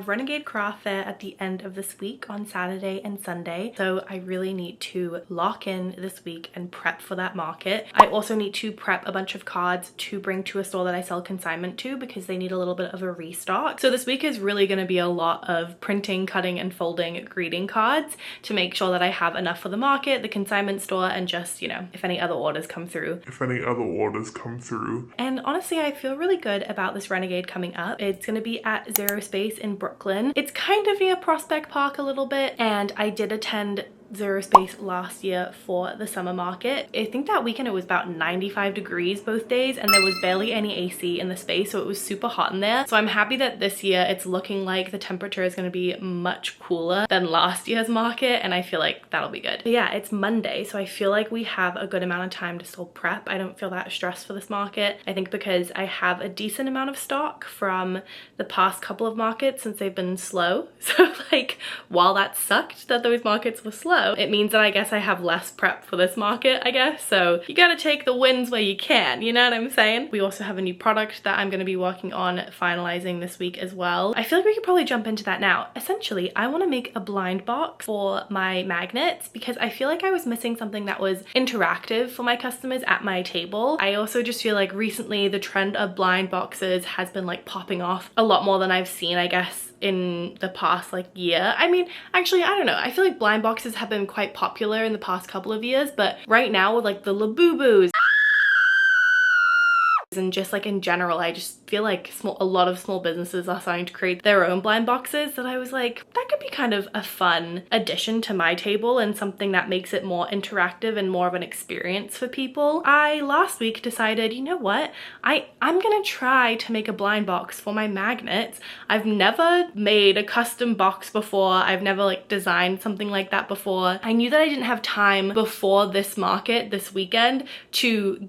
have Renegade Craft Fair at the end of this week on Saturday and Sunday, so I really need to lock in this week and prep for that market. I also need to prep a bunch of cards to bring to a store that I sell consignment to because they need a little bit of a restock. So this week is really going to be a lot of printing, cutting and folding greeting cards to make sure that I have enough for the market, the consignment store, and just, you know, if any other orders come through. And honestly, I feel really good about this Renegade coming up. It's going to be at Zero Space in Brooklyn. It's kind of near Prospect Park a little bit, and I did attend Zero Space last year for the summer market. I think that weekend it was about 95 degrees both days, and there was barely any AC in the space, so it was super hot in there. So I'm happy that this year it's looking like the temperature is going to be much cooler than last year's market, and I feel like that'll be good. But yeah, it's Monday, so I feel like we have a good amount of time to still prep. I don't feel that stressed for this market. I think because I have a decent amount of stock from the past couple of markets since they've been slow. So like, while that sucked that those markets were slow, it means that I guess I have less prep for this market, I guess. So you gotta take the wins where you can, you know what I'm saying? We also have a new product that I'm gonna be working on finalizing this week as well. I feel like we could probably jump into that now. Essentially, I wanna make a blind box for my magnets because I feel like I was missing something that was interactive for my customers at my table. I also just feel like recently the trend of blind boxes has been like popping off a lot more than I've seen, I guess, in the past like year. I mean, actually, I don't know. I feel like blind boxes have been quite popular in the past couple of years, but right now with like the Labubus and just like in general, I just feel like a lot of small businesses are starting to create their own blind boxes that I was like, that could be kind of a fun addition to my table and something that makes it more interactive and more of an experience for people. I last week decided, you know what, I'm gonna try to make a blind box for my magnets. I've never made a custom box before. I've never like designed something like that before. I knew that I didn't have time before this market this weekend to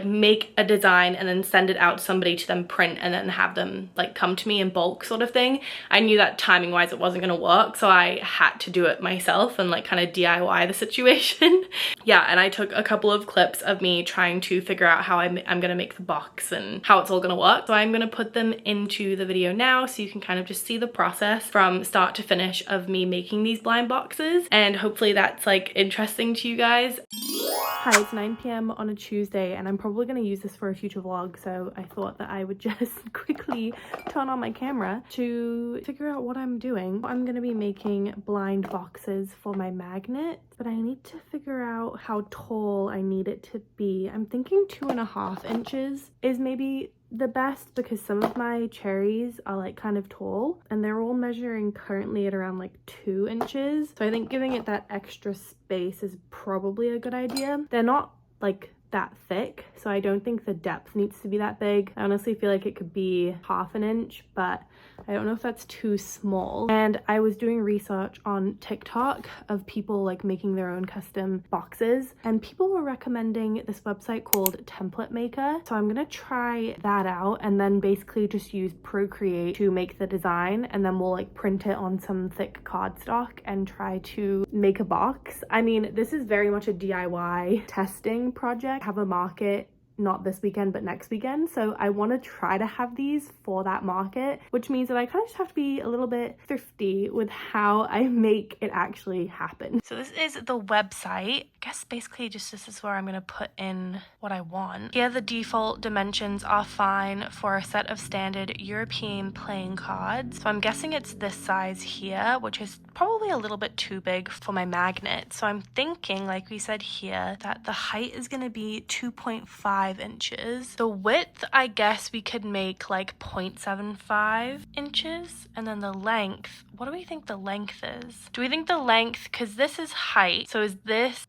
make a design and then send it out to somebody to then print and then have them like come to me in bulk sort of thing. I knew that timing wise it wasn't gonna work, so I had to do it myself and like kind of DIY the situation. Yeah, and I took a couple of clips of me trying to figure out how I'm gonna make the box and how it's all gonna work. So I'm gonna put them into the video now so you can kind of just see the process from start to finish of me making these blind boxes, and hopefully that's like interesting to you guys. Hi, it's 9 p.m. on a Tuesday and I'm probably going to use this for a future vlog, so I thought that I would just quickly turn on my camera to figure out what I'm doing. I'm going to be making blind boxes for my magnet, but I need to figure out how tall I need it to be. I'm thinking 2.5 inches is maybe the best because some of my cherries are like kind of tall and they're all measuring currently at around like 2 inches. So I think giving it that extra space is probably a good idea. They're not like that thick, so I don't think the depth needs to be that big. I honestly feel like it could be 1/2 inch, but I don't know if that's too small. And I was doing research on TikTok of people like making their own custom boxes, and people were recommending this website called Template Maker. So I'm gonna try that out and then basically just use Procreate to make the design, and then we'll like print it on some thick cardstock and try to make a box. I mean, this is very much a DIY testing project. I have a market not this weekend but next weekend, so I want to try to have these for that market, which means that I kind of just have to be a little bit thrifty with how I make it actually happen. So this is the website. I guess basically just this is where I'm going to put in what I want. Here the default dimensions are fine for a set of standard European playing cards, so I'm guessing it's this size here, which is probably a little bit too big for my magnet. So I'm thinking, like we said here, that the height is going to be 2.5 inches. The width, I guess we could make like 0.75 inches, and then the length, what do we think the length is? Do we think the length, because this is height, so is this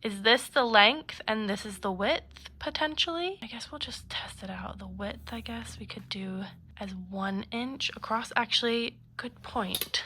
the length and this is the width potentially? I guess we'll just test it out. The width, I guess we could do as 1 inch across. Actually, good point.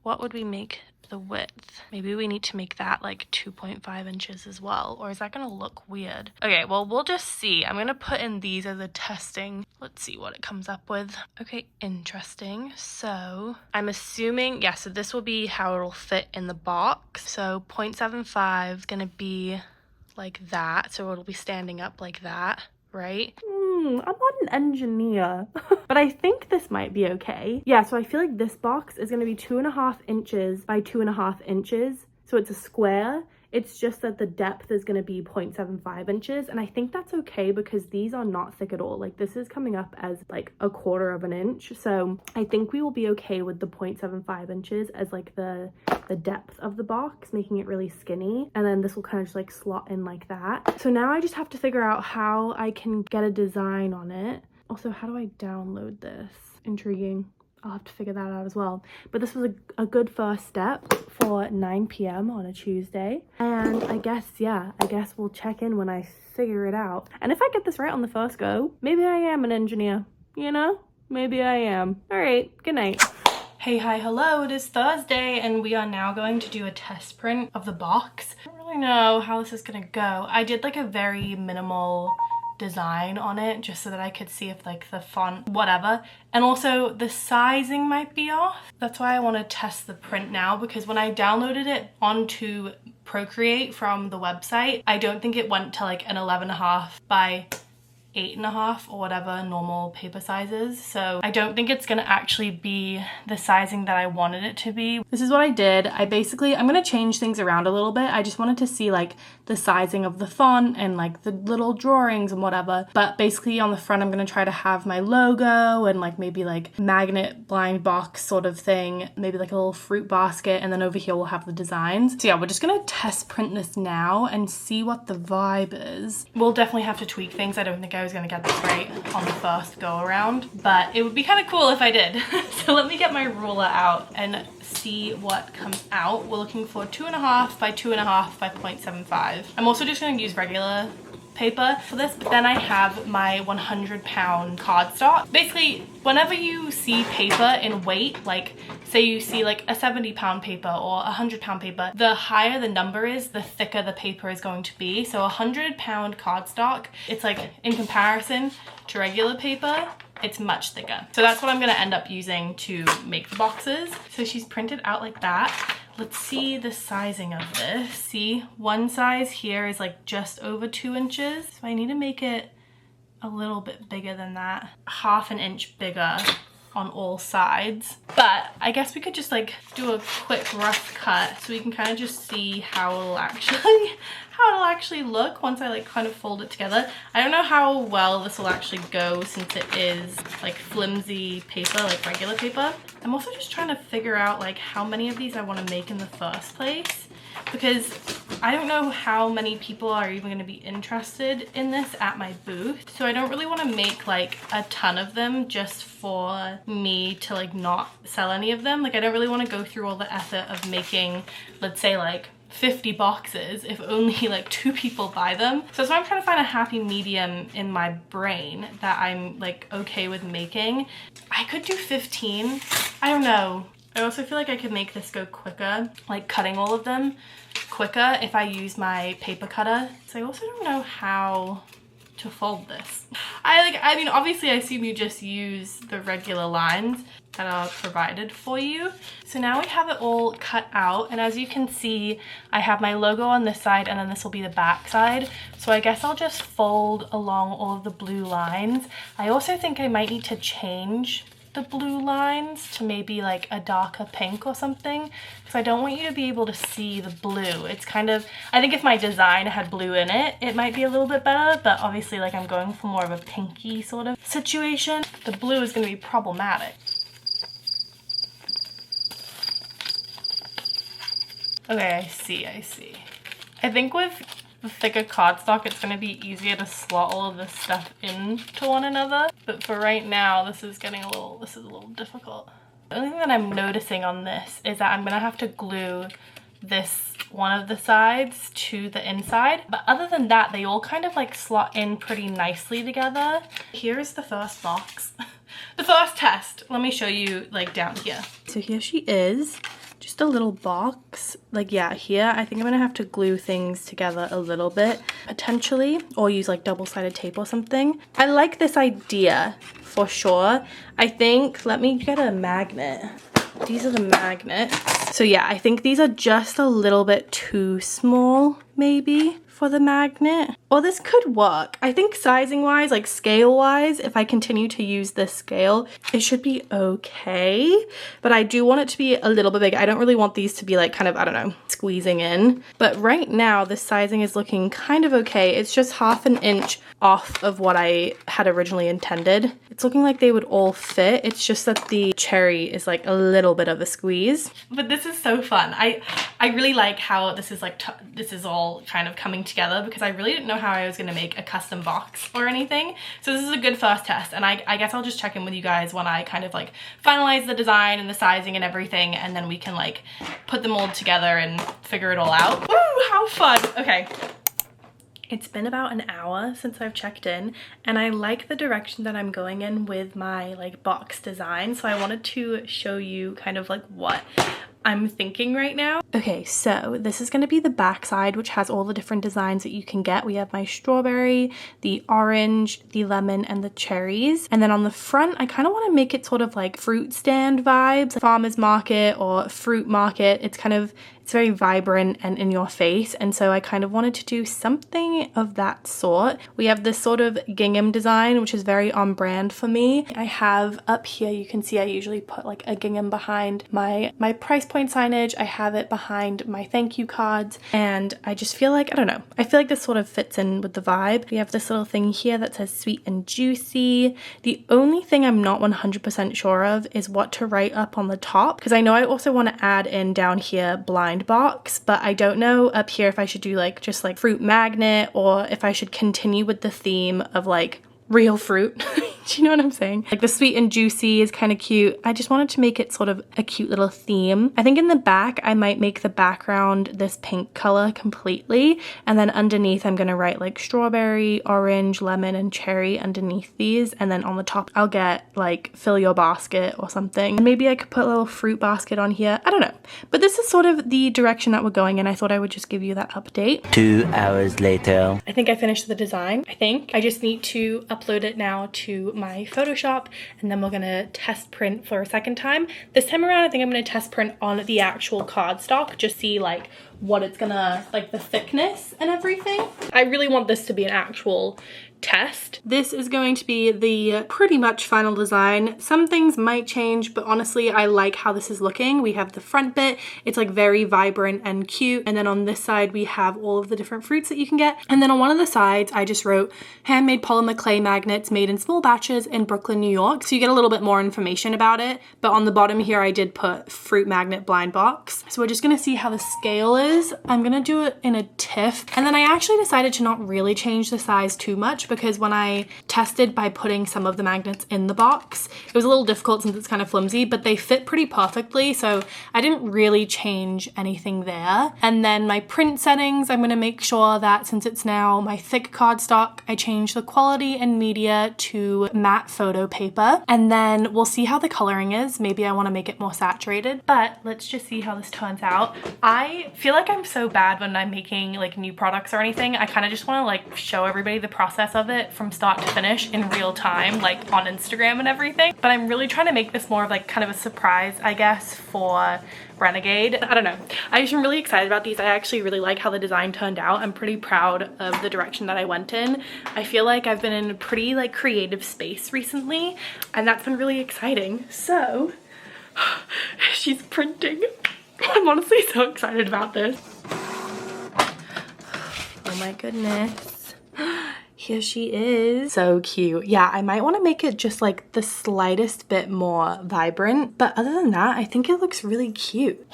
What would we make the width? Maybe we need to make that like 2.5 inches as well, or is that gonna look weird? Okay, well, we'll just see. I'm gonna put in these as a testing. Let's see what it comes up with. Okay, interesting. So I'm assuming, yeah, so this will be how it'll fit in the box. So 0.75 is gonna be like that, so it'll be standing up like that, right? I'm not an engineer, but I think this might be okay. Yeah, so I feel like this box is gonna be 2.5 inches by 2.5 inches. So it's a square. It's just that the depth is gonna be 0.75 inches. And I think that's okay because these are not thick at all. Like this is coming up as like 1/4 of an inch. So I think we will be okay with the 0.75 inches as like the depth of the box, making it really skinny. And then this will kind of just like slot in like that. So now I just have to figure out how I can get a design on it. Also, how do I download this? Intriguing. I'll have to figure that out as well. But this was a good first step for 9 p.m. on a Tuesday. And I guess we'll check in when I figure it out. And if I get this right on the first go, maybe I am an engineer, you know? Maybe I am. All right, good night. Hey, hi, hello, it is Thursday and we are now going to do a test print of the box. I don't really know how this is gonna go. I did like a very minimal design on it just so that I could see if like the font, whatever. And also the sizing might be off. That's why I want to test the print now, because when I downloaded it onto Procreate from the website, I don't think it went to like an 11.5 by 8.5 or whatever normal paper sizes. So I don't think it's gonna actually be the sizing that I wanted it to be. This is what I did. I'm gonna change things around a little bit. I just wanted to see like the sizing of the font and like the little drawings and whatever. But basically on the front, I'm gonna try to have my logo and like maybe like magnet blind box sort of thing, maybe like a little fruit basket. And then over here we'll have the designs. So yeah, we're just gonna test print this now and see what the vibe is. We'll definitely have to tweak things. I don't think I was gonna get this right on the first go around, but it would be kind of cool if I did. So let me get my ruler out and see what comes out. We're looking for 2.5 by 2.5 by 0.75. I'm also just gonna use regular paper for this, but then I have my 100-pound cardstock. Basically, whenever you see paper in weight, like say you see like a 70-pound paper or a 100-pound paper, the higher the number is, the thicker the paper is going to be. So 100-pound cardstock, it's like in comparison to regular paper, it's much thicker. So that's what I'm gonna end up using to make the boxes. So she's printed out like that. Let's see the sizing of this. See, one size here is like just over 2 inches. So I need to make it a little bit bigger than that. 1/2 inch bigger on all sides. But I guess we could just like do a quick rough cut so we can kind of just see how it'll actually look once I like kind of fold it together. I don't know how well this will actually go since it is like flimsy paper, like regular paper. I'm also just trying to figure out like how many of these I want to make in the first place, because I don't know how many people are even going to be interested in this at my booth. So I don't really want to make like a ton of them just for me to like not sell any of them. Like I don't really want to go through all the effort of making, let's say like 50 boxes if only like 2 people buy them. So that's why I'm trying to find a happy medium in my brain that I'm like okay with making. I could do 15. I don't know. I also feel like I could make this go quicker, like cutting all of them quicker if I use my paper cutter. So I also don't know how to fold this. I mean, obviously I assume you just use the regular lines that are provided for you. So now we have it all cut out, and as you can see, I have my logo on this side and then this will be the back side. So I guess I'll just fold along all of the blue lines. I also think I might need to change the blue lines to maybe like a darker pink or something, because I don't want you to be able to see the blue. It's kind of, I think if my design had blue in it, it might be a little bit better, but obviously like I'm going for more of a pinky sort of situation. The blue is going to be problematic. Okay, I see. I think with the thicker cardstock, it's going to be easier to slot all of this stuff into one another. But for right now, this is a little difficult. The only thing that I'm noticing on this is that I'm going to have to glue this one of the sides to the inside. But other than that, they all kind of like slot in pretty nicely together. Here's the first box. The first test. Let me show you like down here. So here she is. Just a little box. Like, yeah, here I think I'm gonna have to glue things together a little bit potentially, or use like double-sided tape or something. I like this idea for sure. I think, let me get a magnet. These are the magnets. So yeah, I think these are just a little bit too small maybe for the magnet. Or this could work. I think sizing wise, like scale wise, if I continue to use this scale, it should be okay. But I do want it to be a little bit big. I don't really want these to be like kind of, I don't know, squeezing in. But right now the sizing is looking kind of okay. It's just 1/2 inch off of what I had originally intended. It's looking like they would all fit. It's just that the cherry is like a little bit of a squeeze. But this is so fun. I really like how this is like, this is all kind of coming together, because I really didn't know how I was gonna make a custom box or anything. So this is a good first test, and I guess I'll just check in with you guys when I kind of like finalize the design and the sizing and everything, and then we can like put them all together and figure it all out. Woo, how fun. Okay. It's been about an hour since I've checked in, and I like the direction that I'm going in with my like box design. So I wanted to show you kind of like what I'm thinking right now. Okay, so this is going to be the back side, which has all the different designs that you can get. We have my strawberry, the orange, the lemon, and the cherries. And then on the front, I kind of want to make it sort of like fruit stand vibes, like farmer's market or fruit market. It's very vibrant and in your face, and so I kind of wanted to do something of that sort. We have this sort of gingham design, which is very on brand for me. I have up here, you can see I usually put like a gingham behind my price point signage. I have it behind my thank you cards, and I just feel like, I don't know, I feel like this sort of fits in with the vibe. We have this little thing here that says sweet and juicy. The only thing I'm not 100% sure of is what to write up on the top, because I know I also want to add in down here blind box, but I don't know up here if I should do like just like fruit magnet, or if I should continue with the theme of like real fruit. Do you know what I'm saying? Like the sweet and juicy is kind of cute. I just wanted to make it sort of a cute little theme. I think in the back I might make the background this pink color completely, and then underneath I'm gonna write like strawberry, orange, lemon, and cherry underneath these, and then on the top I'll get like fill your basket or something. And maybe I could put a little fruit basket on here. I don't know. But this is sort of the direction that we're going in. I thought I would just give you that update. 2 hours later. I think I finished the design. I just need to upload it now to my Photoshop, and then we're gonna test print for a second time. This time around I think I'm gonna test print on the actual cardstock, just see like what it's gonna, like the thickness and everything. I really want this to be an actual test. This is going to be the pretty much final design. Some things might change, but honestly I like how this is looking. We have the front bit, it's like very vibrant and cute, and then on this side we have all of the different fruits that you can get, and then on one of the sides I just wrote handmade polymer clay magnets made in small batches in Brooklyn, New York, so you get a little bit more information about it. But on the bottom here I did put fruit magnet blind box. So we're just gonna see how the scale is. I'm gonna do it in a tiff, and then I actually decided to not really change the size too much, because when I tested by putting some of the magnets in the box, it was a little difficult since it's kind of flimsy, but they fit pretty perfectly, so I didn't really change anything there. And then my print settings, I'm going to make sure that since it's now my thick cardstock, I change the quality and media to matte photo paper, and then we'll see how the coloring is. Maybe I want to make it more saturated, but let's just see how this turns out. I feel like I'm so bad when I'm making like new products or anything. I kind of just want to like show everybody the process of it from start to finish in real time, like on Instagram and everything. But I'm really trying to make this more of like kind of a surprise, I guess, for Renegade. I don't know. I just am really excited about these. I actually really like how the design turned out. I'm pretty proud of the direction that I went in. I feel like I've been in a pretty like creative space recently, and that's been really exciting. So she's printing. I'm honestly so excited about this. Oh my goodness. Here she is. So cute. Yeah, I might want to make it just like the slightest bit more vibrant, but other than that, I think it looks really cute.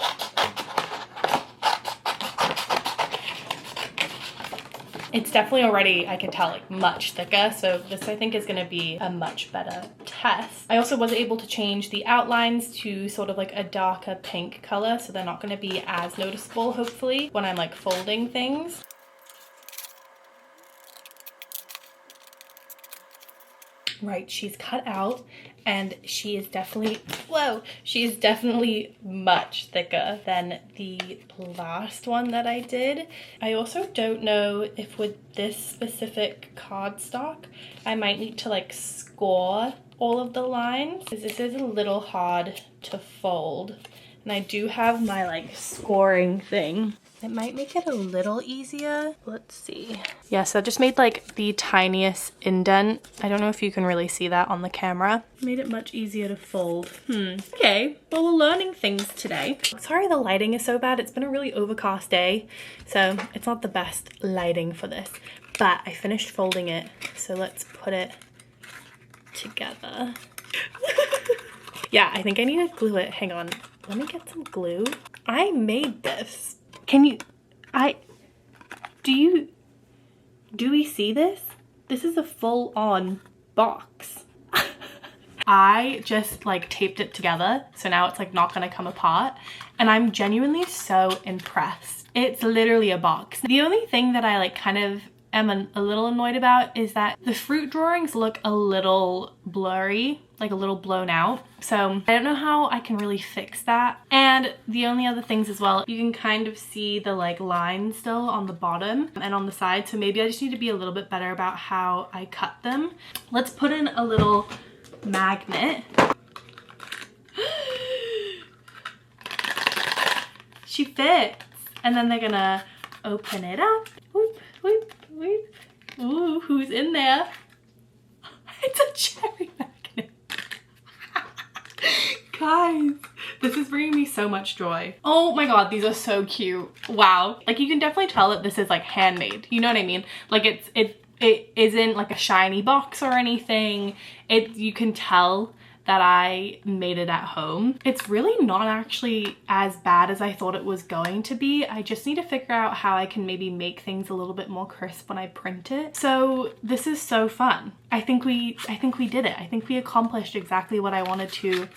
It's definitely already, I can tell, like much thicker, so this I think is going to be a much better test. I also was able to change the outlines to sort of like a darker pink color, so they're not going to be as noticeable, hopefully, when I'm like folding things. Right, she's cut out, and she is definitely, whoa, she's definitely much thicker than the last one that I did. I also don't know if with this specific cardstock, I might need to like score all of the lines, because this is a little hard to fold, And I do have my like scoring thing. It might make it a little easier. Let's see. Yeah, so I just made like the tiniest indent. I don't know if you can really see that on the camera. Made it much easier to fold. Okay, well, we're learning things today. Sorry the lighting is so bad. It's been a really overcast day, so it's not the best lighting for this. But I finished folding it, so let's put it together. Yeah, I think I need to glue it. Hang on, let me get some glue. I made this. Do we see this? This is a full-on box. I just like taped it together, so now it's like not gonna come apart, and I'm genuinely so impressed. It's literally a box. The only thing that I like kind of am a little annoyed about is that the fruit drawings look a little blurry, like a little blown out. So I don't know how I can really fix that. And the only other things as well, you can kind of see the like lines still on the bottom and on the side. So maybe I just need to be a little bit better about how I cut them. Let's put in a little magnet. She fits. And then they're gonna open it up. Whoop, whoop, whoop. Ooh, who's in there? It's a cherry magnet. Guys, this is bringing me so much joy. Oh my god, these are so cute. Wow. Like, you can definitely tell that this is like handmade. You know what I mean? Like, it isn't like a shiny box or anything. You can tell that I made it at home. It's really not actually as bad as I thought it was going to be. I just need to figure out how I can maybe make things a little bit more crisp when I print it. So this is so fun. I think we did it. I think we accomplished exactly what I wanted to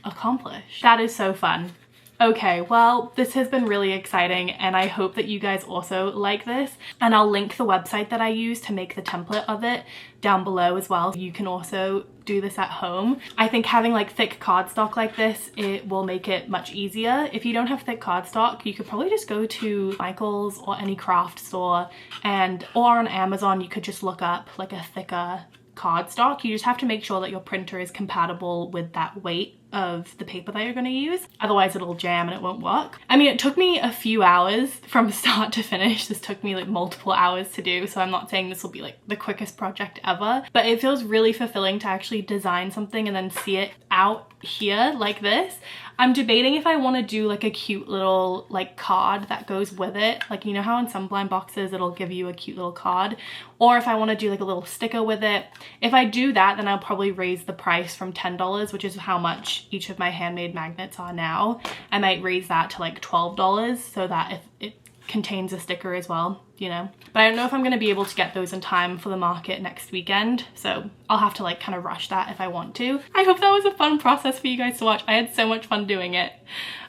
accomplish. That is so fun. Okay, well, this has been really exciting, and I hope that you guys also like this. And I'll link the website that I use to make the template of it down below as well. You can also do this at home. I think having like thick cardstock like this, it will make it much easier. If you don't have thick cardstock, you could probably just go to Michael's or any craft store, or on Amazon, you could just look up like a thicker cardstock. You just have to make sure that your printer is compatible with that weight of the paper that you're going to use. Otherwise it'll jam and it won't work. I mean, it took me a few hours from start to finish. This took me like multiple hours to do, so I'm not saying this will be like the quickest project ever, but it feels really fulfilling to actually design something and then see it out here like this. I'm debating if I want to do like a cute little like card that goes with it. Like, you know how in some blind boxes it'll give you a cute little card, or if I want to do like a little sticker with it. If I do that, then I'll probably raise the price from $10, which is how much each of my handmade magnets are now. I might raise that to like $12 so that if it contains a sticker as well, you know. But I don't know if I'm going to be able to get those in time for the market next weekend, so I'll have to like kind of rush that if I want to. I hope that was a fun process for you guys to watch. I had so much fun doing it.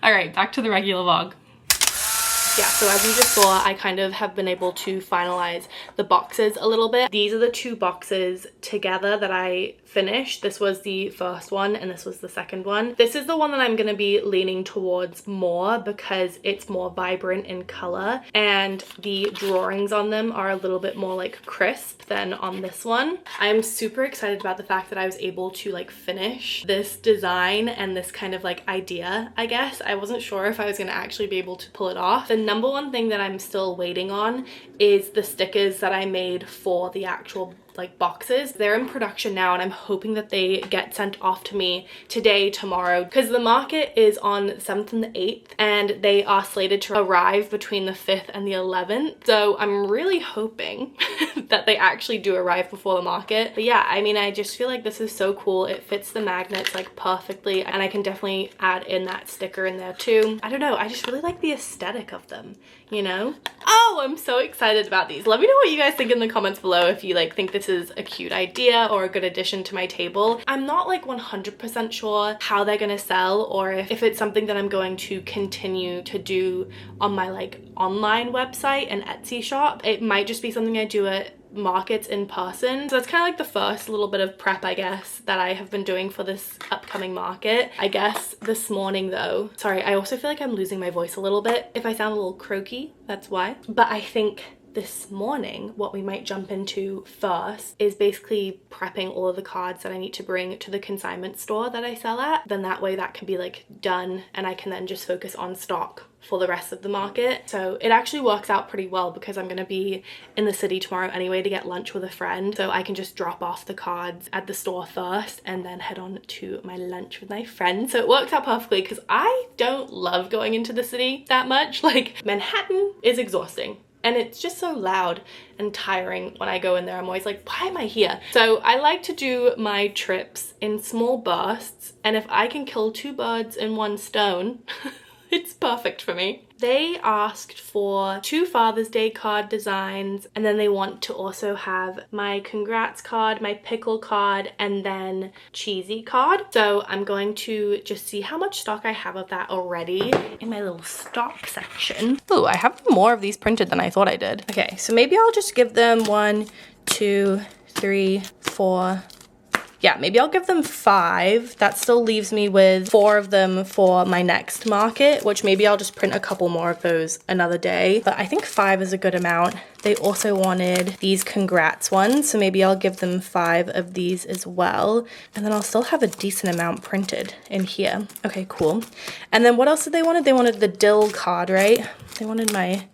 All right, back to the regular vlog. Yeah, so as you just saw, I kind of have been able to finalize the boxes a little bit. These are the two boxes together that I finished. This was the first one and this was the second one. This is the one that I'm going to be leaning towards more because it's more vibrant in color and the drawings on them are a little bit more like crisp than on this one. I'm super excited about the fact that I was able to like finish this design and this kind of like idea, I guess. I wasn't sure if I was going to actually be able to pull it off. The number one thing that I'm still waiting on is the stickers that I made for the actual like boxes. They're in production now and I'm hoping that they get sent off to me today, tomorrow, because the market is on the 7th and the 8th and they are slated to arrive between the 5th and the 11th. So I'm really hoping that they actually do arrive before the market. But yeah, I mean, I just feel like this is so cool. It fits the magnets like perfectly and I can definitely add in that sticker in there too. I don't know, I just really like the aesthetic of them, you know? Oh, I'm so excited about these. Let me know what you guys think in the comments below if you like think this is a cute idea or a good addition to my table. I'm not like 100% sure how they're gonna sell or if it's something that I'm going to continue to do on my like online website and Etsy shop. It might just be something I do at markets in person. So that's kind of like the first little bit of prep, I guess, that I have been doing for this upcoming market. I guess this morning though, sorry, I also feel like I'm losing my voice a little bit. If I sound a little croaky, that's why. But I think this morning, what we might jump into first is basically prepping all of the cards that I need to bring to the consignment store that I sell at. Then that way that can be like done and I can then just focus on stock for the rest of the market. So it actually works out pretty well because I'm gonna be in the city tomorrow anyway to get lunch with a friend. So I can just drop off the cards at the store first and then head on to my lunch with my friend. So it works out perfectly because I don't love going into the city that much. Like, Manhattan is exhausting. And it's just so loud and tiring when I go in there. I'm always like, why am I here? So I like to do my trips in small bursts. And if I can kill 2 birds in 1 stone, it's perfect for me. They asked for 2 Father's Day card designs, and then they want to also have my congrats card, my pickle card, and then cheesy card. So I'm going to just see how much stock I have of that already in my little stock section. Oh, I have more of these printed than I thought I did. Okay, so maybe I'll just give them 1, 2, 3, 4. Yeah, maybe I'll give them 5. That still leaves me with 4 of them for my next market, which maybe I'll just print a couple more of those another day. But I think 5 is a good amount. They also wanted these congrats ones, so maybe I'll give them 5 of these as well. And then I'll still have a decent amount printed in here. Okay, cool. And then what else did they want? They wanted the dill card, right? They wanted my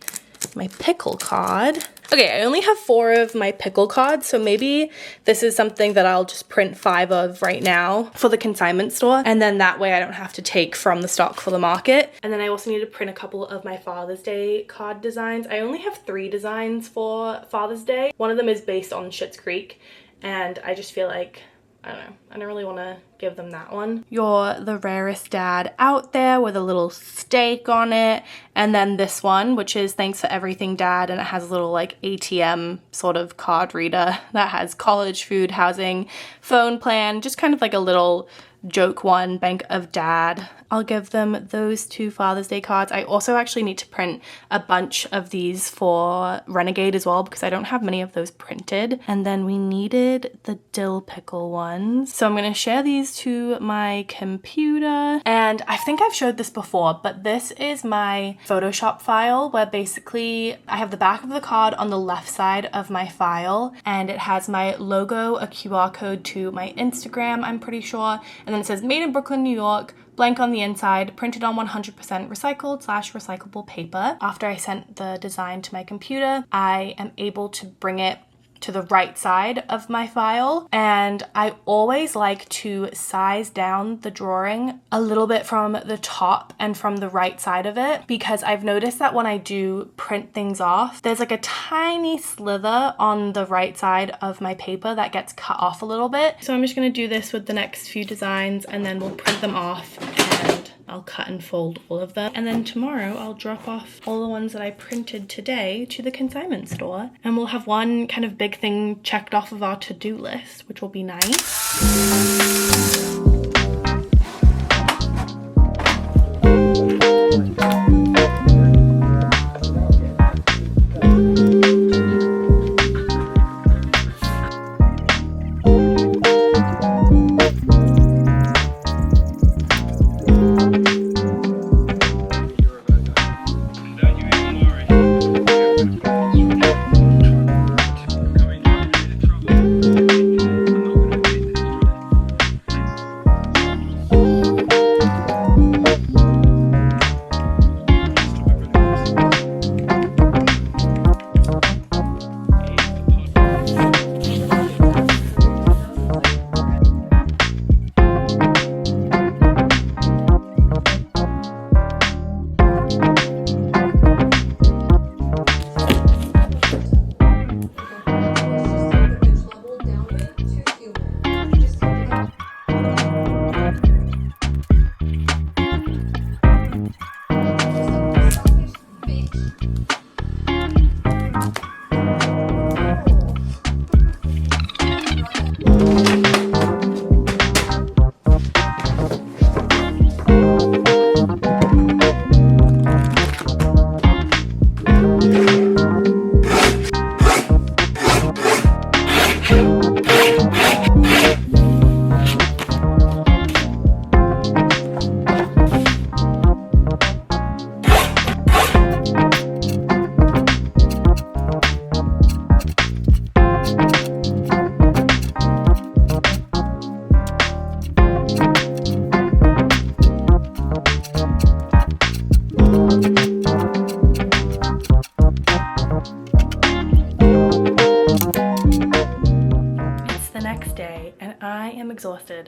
pickle card. Okay, I only have 4 of my pickle cards, so maybe this is something that I'll just print 5 of right now for the consignment store, and then that way I don't have to take from the stock for the market. And then I also need to print a couple of my Father's Day card designs. I only have 3 designs for Father's Day. One of them is based on Schitt's Creek, and I just feel like, I don't know, I don't really want to give them that one. You're the rarest dad out there with a little steak on it. And then this one, which is thanks for everything, Dad. And it has a little like ATM sort of card reader that has college, food, housing, phone plan, just kind of like a little joke one, Bank of Dad. I'll give them those 2 Father's Day cards. I also actually need to print a bunch of these for Renegade as well because I don't have many of those printed. And then we needed the dill pickle ones. So I'm going to share these to my computer. And I think I've showed this before, but this is my Photoshop file where basically I have the back of the card on the left side of my file and it has my logo, a QR code to my Instagram, I'm pretty sure. And then it says made in Brooklyn, New York, blank on the inside, printed on 100% recycled/recyclable paper. After I sent the design to my computer, I am able to bring it to the right side of my file, and I always like to size down the drawing a little bit from the top and from the right side of it, because I've noticed that when I do print things off, there's like a tiny slither on the right side of my paper that gets cut off a little bit. So I'm just going to do this with the next few designs and then we'll print them off and I'll cut and fold all of them. And then tomorrow I'll drop off all the ones that I printed today to the consignment store. And we'll have one kind of big thing checked off of our to-do list, which will be nice.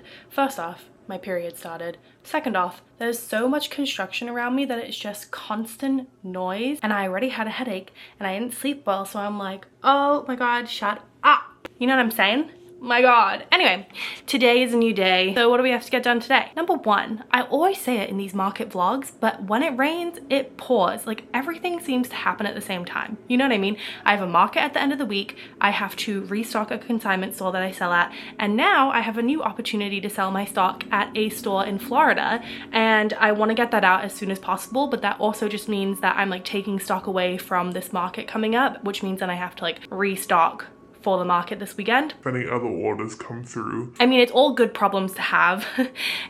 started. First off, my period started. Second off, there's so much construction around me that it's just constant noise, and I already had a headache and I didn't sleep well, so I'm like, oh my god, shut up. You know what I'm saying? My god. Anyway, today is a new day. So what do we have to get done today? Number one, I always say it in these market vlogs, but when it rains, it pours. Like everything seems to happen at the same time. You know what I mean? I have a market at the end of the week. I have to restock a consignment store that I sell at. And now I have a new opportunity to sell my stock at a store in Florida. And I want to get that out as soon as possible. But that also just means that I'm like taking stock away from this market coming up, which means then I have to like restock for the market this weekend. If any other orders come through. I mean, it's all good problems to have.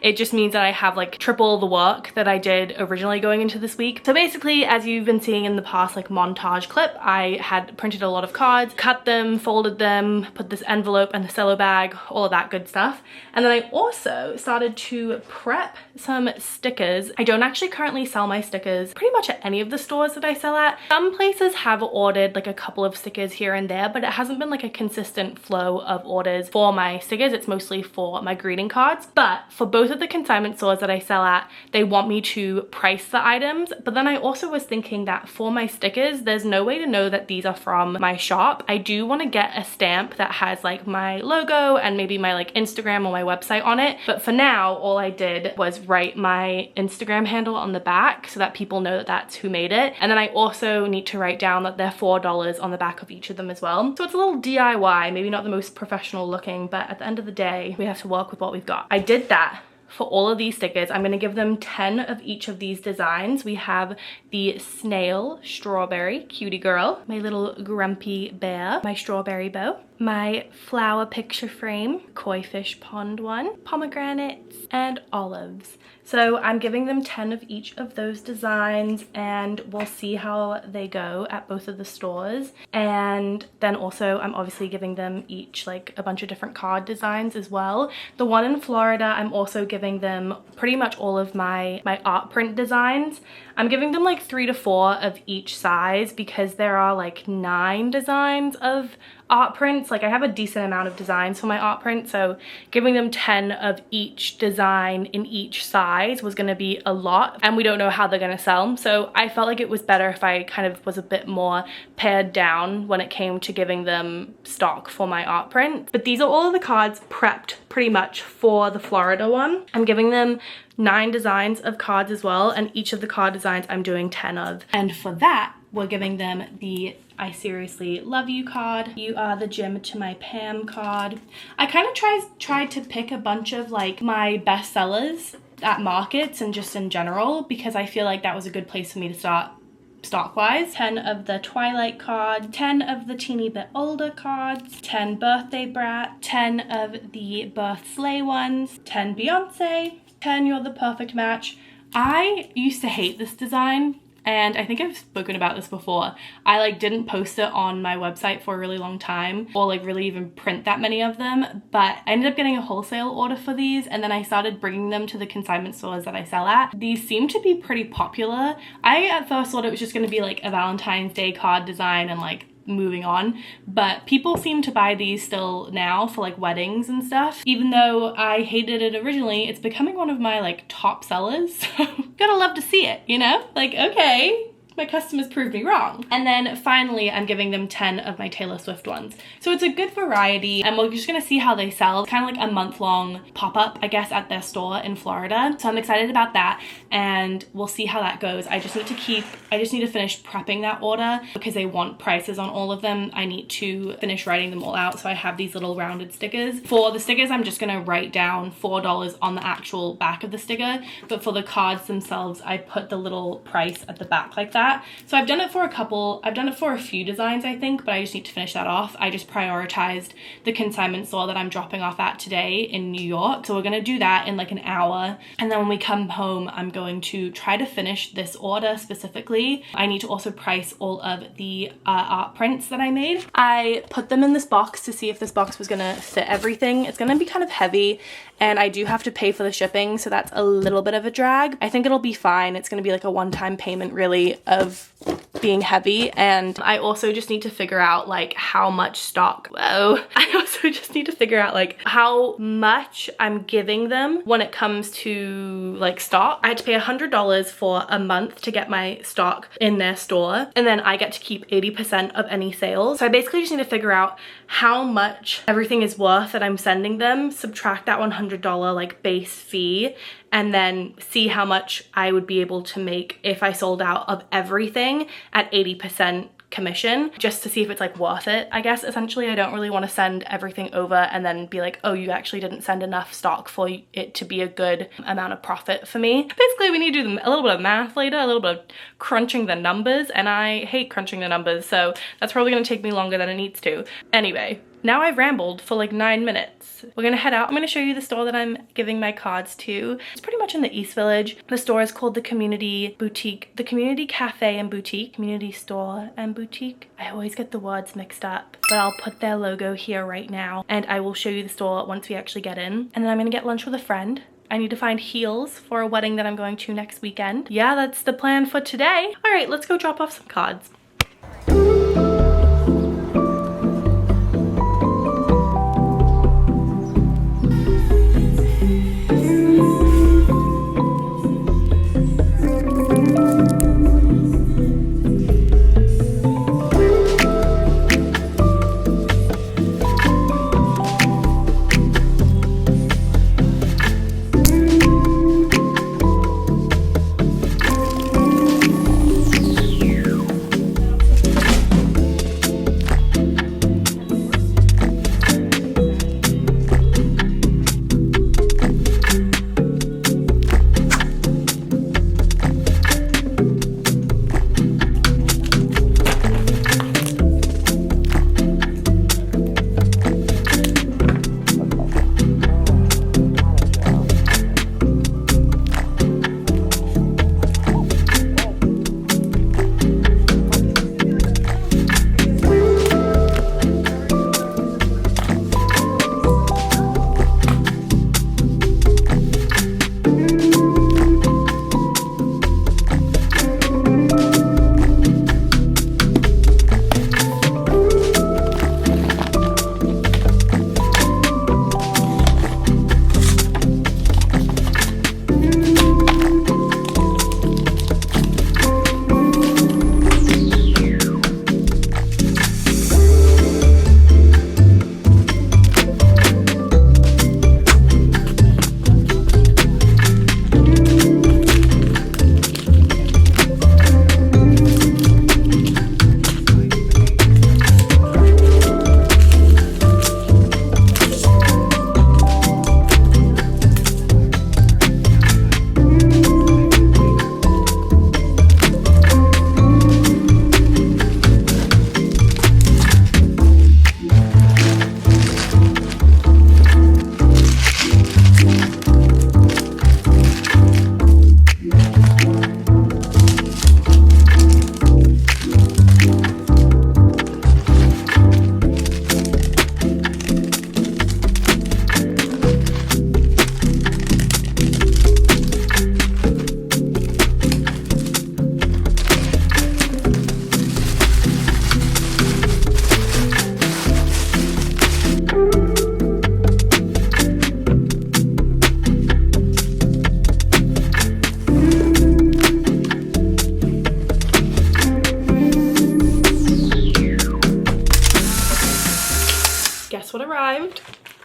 It just means that I have like triple the work that I did originally going into this week. So basically, as you've been seeing in the past like montage clip, I had printed a lot of cards, cut them, folded them, put this envelope and the cello bag, all of that good stuff. And then I also started to prep some stickers. I don't actually currently sell my stickers pretty much at any of the stores that I sell at. Some places have ordered like a couple of stickers here and there, but it hasn't been like a consistent flow of orders for my stickers. It's mostly for my greeting cards. But for both of the consignment stores that I sell at, they want me to price the items. But then I also was thinking that for my stickers, there's no way to know that these are from my shop. I do want to get a stamp that has like my logo and maybe my like Instagram or my website on it. But for now, all I did was write my Instagram handle on the back so that people know that that's who made it. And then I also need to write down that they're $4 on the back of each of them as well. So it's a little DIY, maybe not the most professional looking, but at the end of the day, we have to work with what we've got. I did that for all of these stickers. I'm going to give them 10 of each of these designs. We have the snail strawberry cutie girl, my little grumpy bear, my strawberry bow, my flower picture frame, koi fish pond one, pomegranates, and olives. So I'm giving them 10 of each of those designs, and we'll see how they go at both of the stores. And then also I'm obviously giving them each like a bunch of different card designs as well. The one in Florida, I'm also giving them pretty much all of my art print designs. I'm giving them like 3 to 4 of each size because there are like 9 designs of art prints. Like I have a decent amount of designs for my art print, so giving them 10 of each design in each size was going to be a lot, and we don't know how they're going to sell. So I felt like it was better if I kind of was a bit more pared down when it came to giving them stock for my art print. But these are all of the cards prepped pretty much for the Florida one. I'm giving them 9 designs of cards as well, and each of the card designs I'm doing 10 of. And for that, we're giving them the I seriously love you card. You are the Jim to my Pam card. I kind of tried to pick a bunch of like my best sellers at markets and just in general, because I feel like that was a good place for me to start stock-wise. 10 of the Twilight card, 10 of the teeny bit older cards, 10 birthday brat, 10 of the birth sleigh ones, 10 Beyonce, 10 you're the perfect match. I used to hate this design, and I think I've spoken about this before. I like didn't post it on my website for a really long time, or like really even print that many of them, but I ended up getting a wholesale order for these, and then I started bringing them to the consignment stores that I sell at. These seem to be pretty popular. I at first thought it was just going to be like a Valentine's Day card design and like moving on, but people seem to buy these still now for like weddings and stuff. Even though I hated it originally, it's becoming one of my like top sellers. So gotta love to see it, you know? Like, okay, my customers proved me wrong. And then finally, I'm giving them 10 of my Taylor Swift ones. So it's a good variety, and we're just gonna see how they sell. It's kind of like a month-long pop-up, I guess, at their store in Florida. So I'm excited about that, and we'll see how that goes. I just need to finish prepping that order because they want prices on all of them. I need to finish writing them all out, so I have these little rounded stickers. For the stickers, I'm just gonna write down $4 on the actual back of the sticker, but for the cards themselves, I put the little price at the back like that. So I've done it for a few designs, I think, but I just need to finish that off. I just prioritized the consignment store that I'm dropping off at today in New York. So we're gonna do that in like an hour. And then when we come home, I'm going to try to finish this order specifically. I need to also price all of the art prints that I made. I put them in this box to see if this box was gonna fit everything. It's gonna be kind of heavy, and I do have to pay for the shipping, so that's a little bit of a drag. I think it'll be fine. It's gonna be like a one-time payment really of being heavy. And I also just need to figure out like how much stock, I also just need to figure out like how much I'm giving them when it comes to like stock. I had to pay $100 for a month to get my stock in their store, and then I get to keep 80% of any sales. So I basically just need to figure out how much everything is worth that I'm sending them, subtract that $100 like base fee, and then see how much I would be able to make if I sold out of everything at 80% commission, just to see if it's like worth it, I guess. Essentially, I don't really want to send everything over and then be like, oh, you actually didn't send enough stock for it to be a good amount of profit for me. Basically, we need to do a little bit of math later, a little bit of crunching the numbers, and I hate crunching the numbers, so that's probably going to take me longer than it needs to. Anyway, now I've rambled for like 9 minutes. We're gonna head out. I'm gonna show you the store that I'm giving my cards to. It's pretty much in the East Village. The store is called the Community Boutique, the Community Cafe and Boutique, Community Store and Boutique. I always get the words mixed up, but I'll put their logo here right now and I will show you the store once we actually get in. And then I'm gonna get lunch with a friend. I need to find heels for a wedding that I'm going to next weekend. Yeah, that's the plan for today. All right, let's go drop off some cards.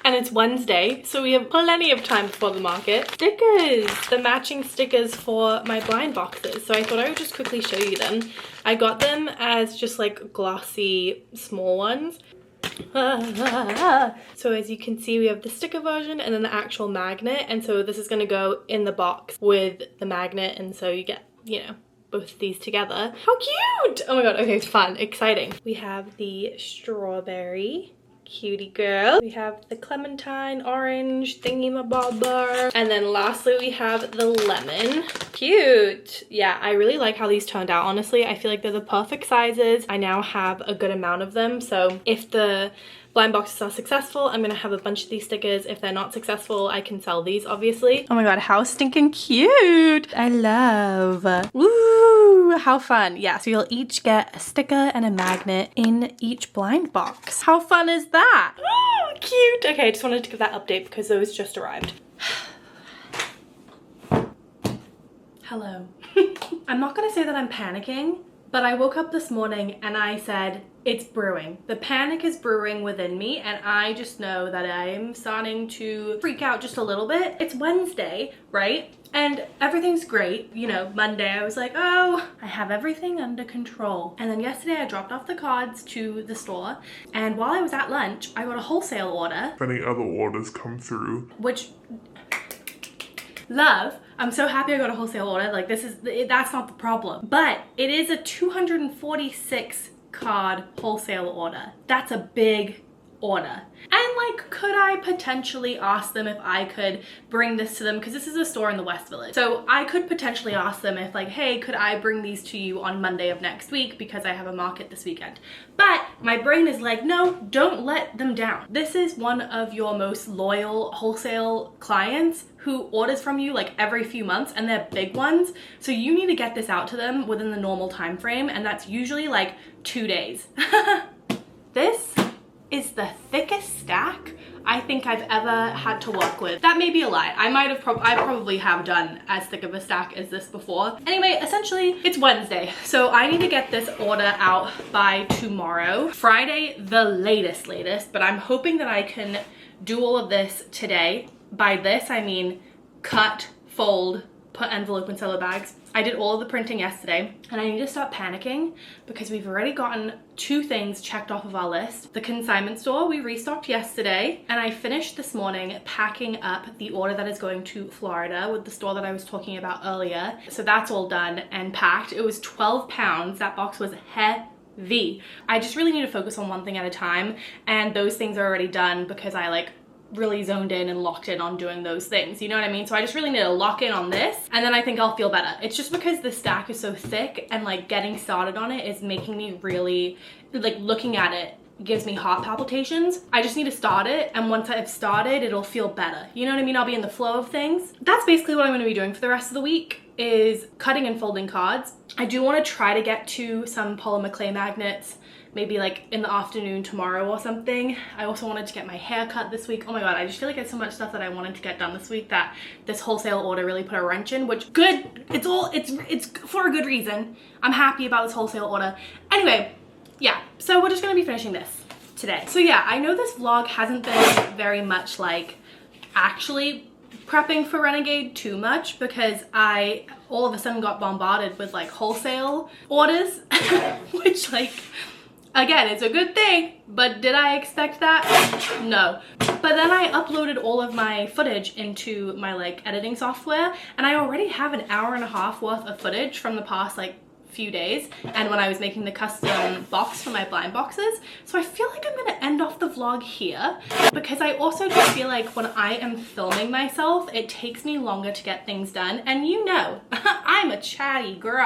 And it's Wednesday, so we have plenty of time before the market. Stickers! The matching stickers for my blind boxes. So I thought I would just quickly show you them. I got them as just like glossy small ones. So as you can see, we have the sticker version and then the actual magnet. And so this is gonna go in the box with the magnet, and so you get, you know, both of these together. How cute! Oh my god, okay, fun, exciting. We have the strawberry. Cutie girl. We have the clementine, orange, thingy-mabobber. And then lastly, we have the lemon. Cute. Yeah, I really like how these turned out, honestly. I feel like they're the perfect sizes. I now have a good amount of them. So if the blind boxes are successful, I'm gonna have a bunch of these stickers. If they're not successful, I can sell these, obviously. Oh my god, how stinking cute. I love. Woo, how fun. Yeah, so you'll each get a sticker and a magnet in each blind box. How fun is that? Oh, cute. Okay, I just wanted to give that update because those just arrived. Hello. I'm not gonna say that I'm panicking, but I woke up this morning and I said, it's brewing. The panic is brewing within me, and I just know that I'm starting to freak out just a little bit. It's Wednesday, right? And everything's great. You know, Monday I was like, oh, I have everything under control. And then yesterday I dropped off the cards to the store, and while I was at lunch, I got a wholesale order. If any other orders come through, Which, love, I'm so happy I got a wholesale order. Like, that's not the problem. But it is a 246 card wholesale order. That's a big order. And like, could I potentially ask them if I could bring this to them? Because this is a store in the West Village. So I could potentially ask them if like, hey, could I bring these to you on Monday of next week because I have a market this weekend? But my brain is like, no, don't let them down. This is one of your most loyal wholesale clients who orders from you like every few months, and they're big ones. So you need to get this out to them within the normal time frame, and that's usually like 2 days. This is the thickest stack I think I've ever had to work with. That may be a lie. I probably have done as thick of a stack as this before. Anyway, essentially it's Wednesday, so I need to get this order out by tomorrow. Friday, the latest, but I'm hoping that I can do all of this today. By this, I mean cut, fold, put envelope in cello bags. I did all of the printing yesterday, and I need to start panicking because we've already gotten 2 things checked off of our list. The consignment store we restocked yesterday, and I finished this morning packing up the order that is going to Florida with the store that I was talking about earlier. So that's all done and packed. It was 12 pounds. That box was heavy. I just really need to focus on one thing at a time, and those things are already done because I like really zoned in and locked in on doing those things, you know what I mean? So I just really need to lock in on this, and then I think I'll feel better. It's just because the stack is so thick, and like getting started on it is making me really, like, looking at it gives me heart palpitations. I just need to start it, and once I've started, it'll feel better. You know what I mean? I'll be in the flow of things. That's basically what I'm going to be doing for the rest of the week, is cutting and folding cards. I do want to try to get to some polymer clay magnets maybe like in the afternoon tomorrow or something. I also wanted to get my hair cut this week. Oh my god, I just feel like there's so much stuff that I wanted to get done this week that this wholesale order really put a wrench in, which good. It's for a good reason. I'm happy about this wholesale order. Anyway, yeah, so we're just gonna be finishing this today. So yeah, I know this vlog hasn't been very much like actually prepping for Renegade too much because I all of a sudden got bombarded with like wholesale orders, which like, again, it's a good thing, but did I expect that? No. But then I uploaded all of my footage into my like editing software, and I already have an hour and a half worth of footage from the past like few days, and when I was making the custom box for my blind boxes. So I feel like I'm gonna end off the vlog here because I also just feel like when I am filming myself, it takes me longer to get things done. And you know, I'm a chatty girl.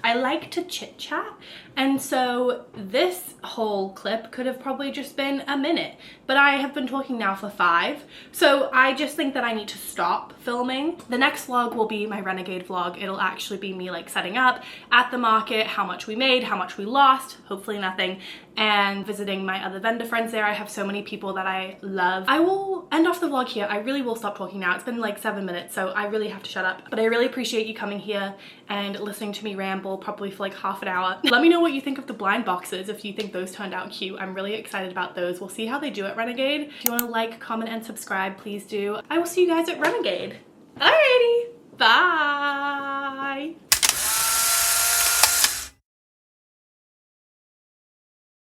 I like to chit chat. And so this whole clip could have probably just been a minute, but I have been talking now for 5. So I just think that I need to stop filming. The next vlog will be my Renegade vlog. It'll actually be me like setting up at the market, how much we made, how much we lost, hopefully nothing, and visiting my other vendor friends there. I have so many people that I love. I will end off the vlog here. I really will stop talking now. It's been like 7 minutes, so I really have to shut up. But I really appreciate you coming here and listening to me ramble probably for like half an hour. Let me know what you think of the blind boxes, if you think those turned out cute. I'm really excited about those. We'll see how they do at Renegade. If you want to like, comment, and subscribe, please do. I will see you guys at Renegade. Alrighty, bye!